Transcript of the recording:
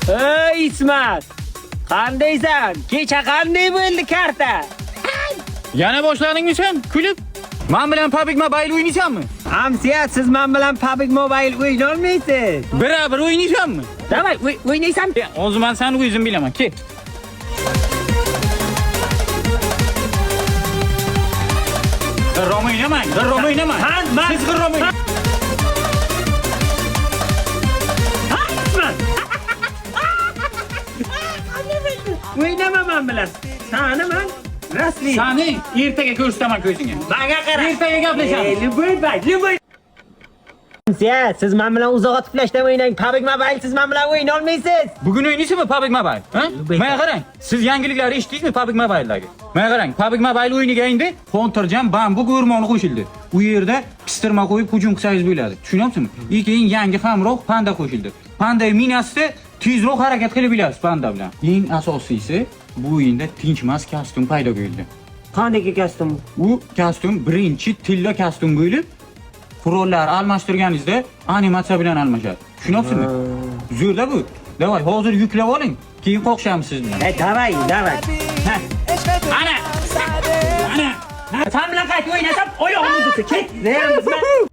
Ey İsmet. Qandaysan? Kecha qanday bo'ldi karta? Yana boshladingmi sen? Kulib. Men bilan PUBG Mobile o'ynaysanmi? Amsiya, siz men bilan PUBG Mobile o'ynay olmaysiz. Beraber o'ynaysanmi? Davay, o'ynaysan? Hozir men seni o'zim bilaman. Kel. G'irrom o'ynamang, g'irrom o'ynamang. Siz g'irrom o'ynang. O'ynama men bilan. Sani men rasmiy. Seni ertaga ko'rsataman ko'zingga. Menga qara. Ertaga gaplashamiz. Любой. Amsiya, siz men bilan uzoq flashdan o'ynang. PUBG Mobile siz men bilan o'ynay olmaysiz. Bugun o'ynaysizmi PUBG Mobile? Ha? Menga qarang. Siz yangiliklarni eshitdingizmi PUBG Mobile'dagi? Menga qarang, PUBG Mobile o'yiniga endi Xotirjam bambuk o'rmoni qo'shildi. U yerda pistirma qo'yib hujum qilsangiz bo'ladi. Tushunyapsizmi? Keyin yangi hamroh panda qo'shildi. Panda minasida tezroq harakat qilib bilasiz panda bilan. Eng asosiysi, bu o'yinda tinchmas kostyum paydo bo'ldi. Qanday kostyum? U kostyum birinchi tilla kostyum bo'lib, qurollar almashtirganingizda animatsiya bilan almashadi. Tushunyapsizmi? Zo'rda bu. Davay, hozir yuklab oling. Keyin qo'shamiz siz bilan. Davay. Ana! Ana! Sen bilan qaytib o'ynasam oyog'imni tutdi. Ket.